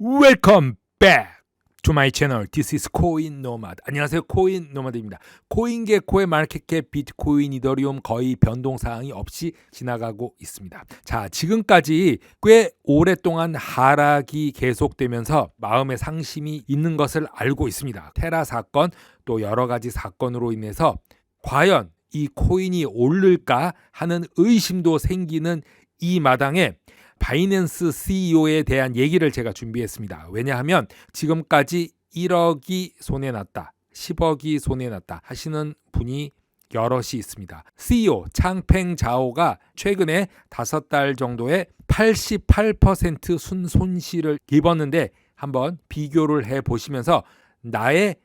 Welcome back to my channel. This is 코인 노마드. 안녕하세요. 코인 노마드입니다. 코인계코의 마켓캡, 비트코인, 이더리움 거의 변동사항이 없이 지나가고 있습니다. 자, 지금까지 꽤 오랫동안 하락이 계속되면서 마음의 상심이 있는 것을 알고 있습니다. 테라 사건 또 여러 가지 사건으로 인해서 과연 이 코인이 오를까 하는 의심도 생기는 이 마당에 바이낸스 CEO에 대한 얘기를 제가 준비했습니다. 왜냐하면 지금까지 1억이 손해났다, 10억이 손해났다 하시는 분이 여럿이 있습니다. CEO 창팽 자오가 최근에 5달 정도의 88% 순손실을 입었는데 한번 비교를 해보시면서 나의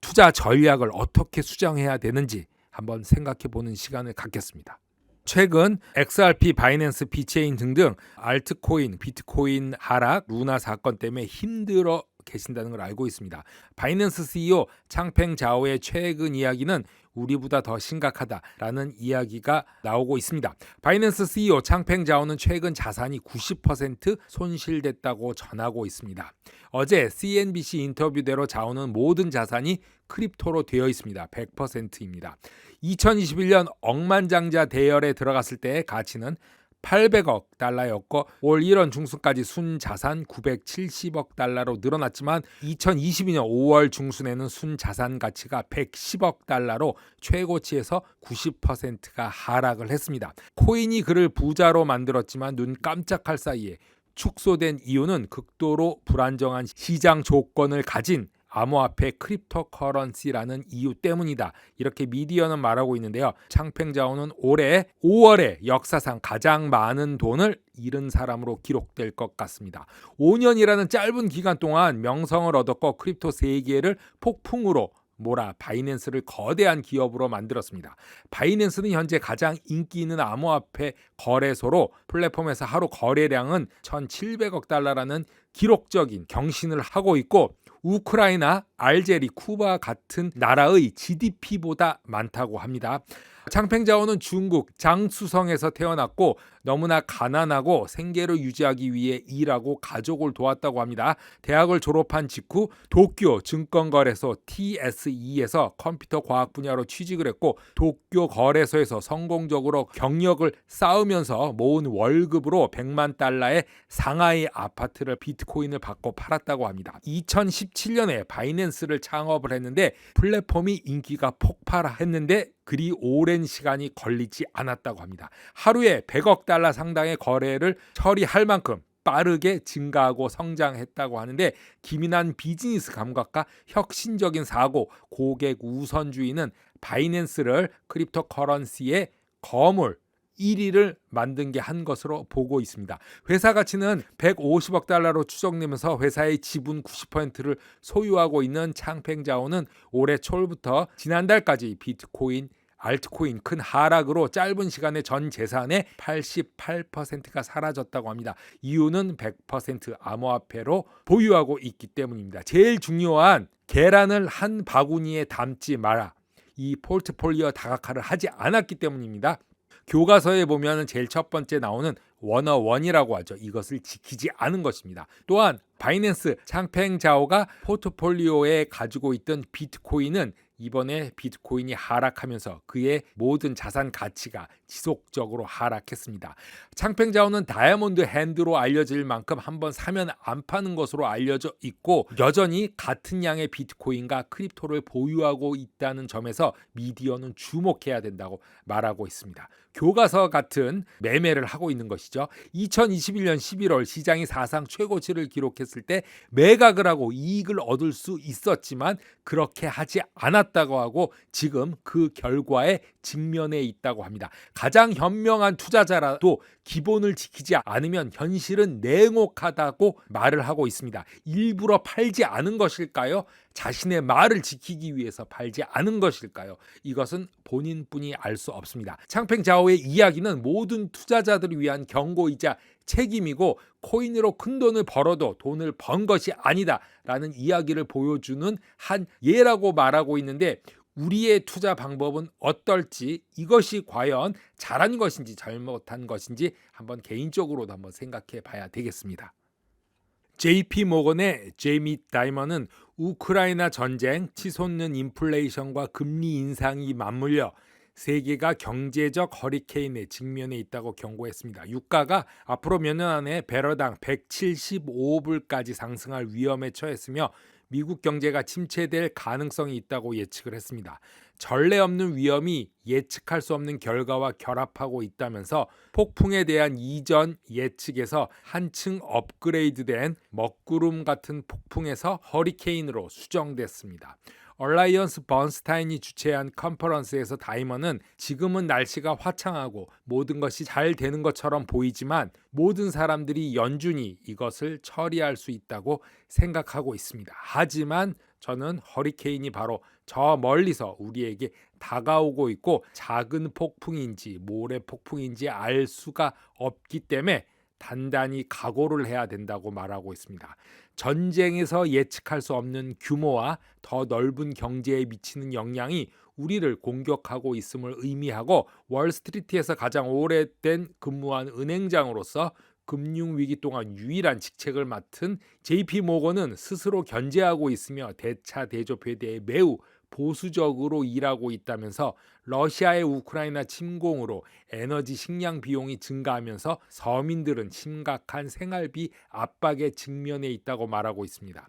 투자 전략을 어떻게 수정해야 되는지 한번 생각해보는 시간을 갖겠습니다. 최근 XRP, 바이낸스, 비체인 등등 알트코인, 비트코인 하락, 루나 사건 때문에 힘들어 계신다는 걸 알고 있습니다. 바이낸스 CEO 창팽 자오의 최근 이야기는 우리보다 더 심각하다라는 이야기가 나오고 있습니다. 바이낸스 CEO 창팽 자오는 최근 자산이 90% 손실됐다고 전하고 있습니다. 어제 CNBC 인터뷰대로 자오는 모든 자산이 크립토로 되어 있습니다. 100%입니다. 2021년 억만장자 대열에 들어갔을 때의 가치는 800억 달러였고 올 1월 중순까지 순자산 970억 달러로 늘어났지만 2022년 5월 중순에는 순자산 가치가 110억 달러로 최고치에서 90%가 하락을 했습니다. 코인이 그를 부자로 만들었지만 눈 깜짝할 사이에 축소된 이유는 극도로 불안정한 시장 조건을 가진 암호화폐 크립토커런시라는 이유 때문이다. 이렇게 미디어는 말하고 있는데요. 창팽 자오는 올해 5월에 역사상 가장 많은 돈을 잃은 사람으로 기록될 것 같습니다. 5년이라는 짧은 기간 동안 명성을 얻었고 크립토 세계를 폭풍으로 몰아 바이낸스를 거대한 기업으로 만들었습니다. 바이낸스는 현재 가장 인기 있는 암호화폐 거래소로 플랫폼에서 하루 거래량은 1,700억 달러라는 기록적인 경신을 하고 있고 우크라이나, 알제리, 쿠바 같은 나라의 GDP보다 많다고 합니다. 창팽 자오는 중국 장쑤성에서 태어났고 너무나 가난하고 생계를 유지하기 위해 일하고 가족을 도왔다고 합니다. 대학을 졸업한 직후 도쿄 증권거래소 TSE에서 컴퓨터 과학 분야로 취직을 했고 도쿄 거래소에서 성공적으로 경력을 쌓으면서 모은 월급으로 100만 달러의 상하이 아파트를 비트코인을 받고 팔았다고 합니다. 2017년에 바이낸스를 창업을 했는데 플랫폼이 인기가 폭발했는데 그리 오랜 시간이 걸리지 않았다고 합니다. 하루에 100억 달러 상당의 거래를 처리할 만큼 빠르게 증가하고 성장했다고 하는데 기민한 비즈니스 감각과 혁신적인 사고, 고객 우선주의는 바이낸스를 크립토커런시의 거물 1위를 만든 게 한 것으로 보고 있습니다. 회사 가치는 150억 달러로 추정되면서 회사의 지분 90%를 소유하고 있는 창팽 자오는 올해 초부터 지난달까지 비트코인, 알트코인 큰 하락으로 짧은 시간에 전 재산의 88%가 사라졌다고 합니다. 이유는 100% 암호화폐로 보유하고 있기 때문입니다. 제일 중요한 계란을 한 바구니에 담지 마라. 이 포트폴리오 다각화를 하지 않았기 때문입니다. 교과서에 보면 제일 첫 번째 나오는 101이라고 하죠. 이것을 지키지 않은 것입니다. 또한 바이낸스 창팽 자오가 포트폴리오에 가지고 있던 비트코인은 이번에 비트코인이 하락하면서 그의 모든 자산 가치가 지속적으로 하락했습니다. 창팽 자오는 다이아몬드 핸드로 알려질 만큼 한번 사면 안 파는 것으로 알려져 있고 여전히 같은 양의 비트코인과 크립토를 보유하고 있다는 점에서 미디어는 주목해야 된다고 말하고 있습니다. 교과서 같은 매매를 하고 있는 것이죠. 2021년 11월 시장이 사상 최고치를 기록했을 때 매각을 하고 이익을 얻을 수 있었지만 그렇게 하지 않았다고 하고 지금 그 결과에 직면해 있다고 합니다. 가장 현명한 투자자라도 기본을 지키지 않으면 현실은 냉혹하다고 말을 하고 있습니다. 일부러 팔지 않은 것일까요? 자신의 말을 지키기 위해서 팔지 않은 것일까요? 이것은 본인뿐이 알 수 없습니다. 창팽 자오의 이야기는 모든 투자자들을 위한 경고이자 책임이고 코인으로 큰 돈을 벌어도 돈을 번 것이 아니다 라는 이야기를 보여주는 한 예라고 말하고 있는데 우리의 투자 방법은 어떨지 이것이 과연 잘한 것인지 잘못한 것인지 한번 개인적으로도 한번 생각해 봐야 되겠습니다. JP 모건의 제이미 다이먼은 우크라이나 전쟁, 치솟는 인플레이션과 금리 인상이 맞물려 세계가 경제적 허리케인에 직면해 있다고 경고했습니다. 유가가 앞으로 몇 년 안에 배럴당 175불까지 상승할 위험에 처했으며 미국 경제가 침체될 가능성이 있다고 예측을 했습니다. 전례 없는 위험이 예측할 수 없는 결과와 결합하고 있다면서 폭풍에 대한 이전 예측에서 한층 업그레이드된 먹구름 같은 폭풍에서 허리케인으로 수정됐습니다. 얼라이언스 번스타인이 주최한 컨퍼런스에서 다이먼은 지금은 날씨가 화창하고 모든 것이 잘 되는 것처럼 보이지만 모든 사람들이 연준이 이것을 처리할 수 있다고 생각하고 있습니다. 하지만 저는 허리케인이 바로 저 멀리서 우리에게 다가오고 있고 작은 폭풍인지 모래 폭풍인지 알 수가 없기 때문에 단단히 각오를 해야 된다고 말하고 있습니다. 전쟁에서 예측할 수 없는 규모와 더 넓은 경제에 미치는 영향이 우리를 공격하고 있음을 의미하고 월스트리트에서 가장 오래된 근무한 은행장으로서 금융위기 동안 유일한 직책을 맡은 JP 모건은 스스로 견제하고 있으며 대차 대조표에 대해 매우 보수적으로 일하고 있다면서 러시아의 우크라이나 침공으로 에너지 식량 비용이 증가하면서 서민들은 심각한 생활비 압박에 직면해 있다고 말하고 있습니다.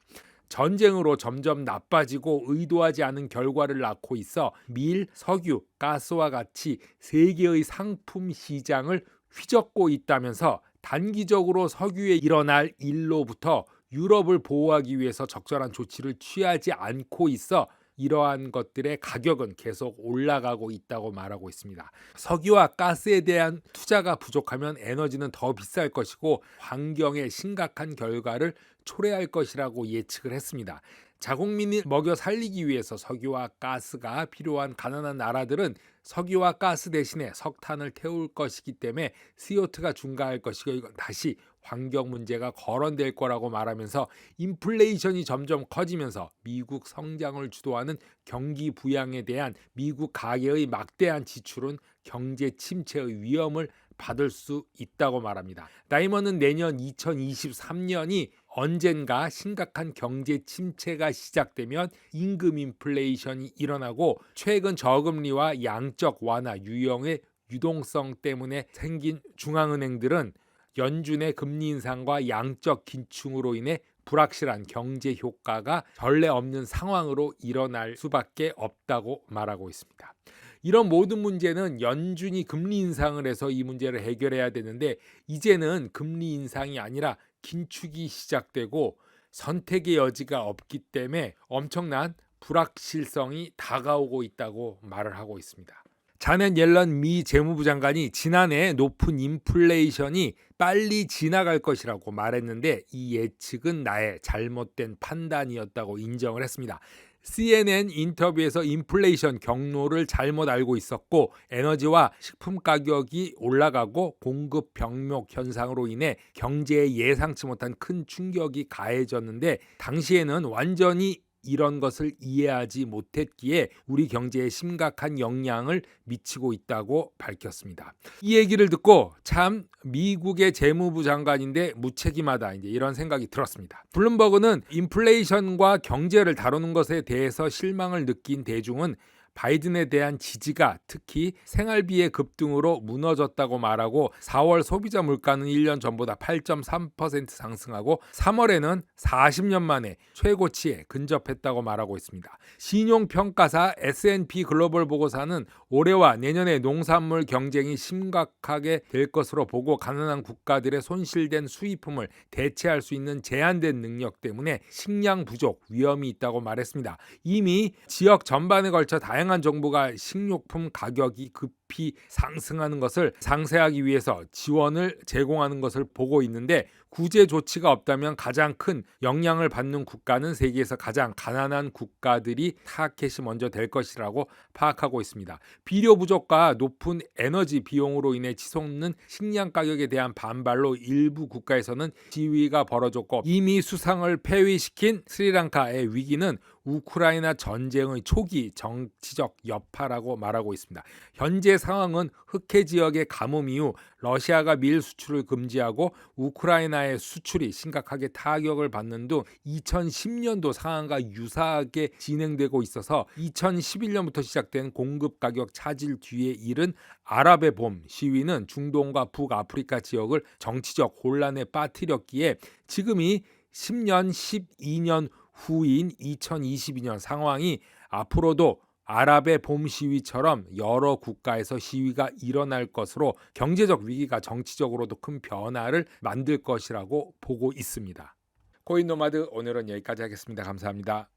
전쟁으로 점점 나빠지고 의도하지 않은 결과를 낳고 있어 밀, 석유, 가스와 같이 세계의 상품 시장을 휘젓고 있다면서 단기적으로 석유에 일어날 일로부터 유럽을 보호하기 위해서 적절한 조치를 취하지 않고 있어 이러한 것들의 가격은 계속 올라가고 있다고 말하고 있습니다. 석유와 가스에 대한 투자가 부족하면 에너지는 더 비쌀 것이고 환경에 심각한 결과를 초래할 것이라고 예측을 했습니다. 자국민을 먹여 살리기 위해서 석유와 가스가 필요한 가난한 나라들은 석유와 가스 대신에 석탄을 태울 것이기 때문에 CO2가 증가할 것이고 이건 다시 환경 문제가 거론될 거라고 말하면서 인플레이션이 점점 커지면서 미국 성장을 주도하는 경기 부양에 대한 미국 가계의 막대한 지출은 경제 침체의 위험을 받을 수 있다고 말합니다. 다이먼은 내년 2023년이 언젠가 심각한 경제 침체가 시작되면 임금 인플레이션이 일어나고 최근 저금리와 양적 완화 유형의 유동성 때문에 생긴 중앙은행들은 연준의 금리 인상과 양적 긴축으로 인해 불확실한 경제 효과가 전례 없는 상황으로 일어날 수밖에 없다고 말하고 있습니다. 이런 모든 문제는 연준이 금리 인상을 해서 이 문제를 해결해야 되는데 이제는 금리 인상이 아니라 긴축이 시작되고 선택의 여지가 없기 때문에 엄청난 불확실성이 다가오고 있다고 말을 하고 있습니다. 자넷 옐런 미 재무부 장관이 지난해 높은 인플레이션이 빨리 지나갈 것이라고 말했는데 이 예측은 나의 잘못된 판단이었다고 인정을 했습니다. CNN 인터뷰에서 인플레이션 경로를 잘못 알고 있었고 에너지와 식품 가격이 올라가고 공급 병목 현상으로 인해 경제에 예상치 못한 큰 충격이 가해졌는데 당시에는 완전히 이런 것을 이해하지 못했기에 우리 경제에 심각한 영향을 미치고 있다고 밝혔습니다. 이 얘기를 듣고 참 미국의 재무부 장관인데 무책임하다 이제 이런 생각이 들었습니다. 블룸버그는 인플레이션과 경제를 다루는 것에 대해서 실망을 느낀 대중은 바이든에 대한 지지가 특히 생활비의 급등으로 무너졌다고 말하고 4월 소비자 물가는 1년 전보다 8.3% 상승하고 3월에는 40년 만에 최고치에 근접했다고 말하고 있습니다. 신용평가사 S&P 글로벌 보고사는 올해와 내년에 농산물 경쟁이 심각하게 될 것으로 보고 가난한 국가들의 손실된 수입품을 대체할 수 있는 제한된 능력 때문에 식량 부족 위험이 있다고 말했습니다. 이미 지역 전반에 걸쳐 다양한 정부가 식료품 가격이 급히 상승하는 것을 상쇄하기 위해서 지원을 제공하는 것을 보고 있는데 구제 조치가 없다면 가장 큰 영향을 받는 국가는 세계에서 가장 가난한 국가들이 타겟이 먼저 될 것이라고 파악하고 있습니다. 비료 부족과 높은 에너지 비용으로 인해 치솟는 식량 가격에 대한 반발로 일부 국가에서는 시위가 벌어졌고 이미 수상을 폐위시킨 스리랑카의 위기는 우크라이나 전쟁의 초기 정치적 여파라고 말하고 있습니다. 현재 현재 상황은 흑해 지역의 가뭄 이후 러시아가 밀 수출을 금지하고 우크라이나의 수출이 심각하게 타격을 받는 등 2010년도 상황과 유사하게 진행되고 있어서 2011년부터 시작된 공급 가격 차질 뒤에 이른 아랍의 봄 시위는 중동과 북아프리카 지역을 정치적 혼란에 빠뜨렸기에 지금이 10년, 12년 후인 2022년 상황이 앞으로도 아랍의 봄 시위처럼 여러 국가에서 시위가 일어날 것으로 경제적 위기가 정치적으로도 큰 변화를 만들 것이라고 보고 있습니다. 코인 노마드 오늘은 여기까지 하겠습니다. 감사합니다.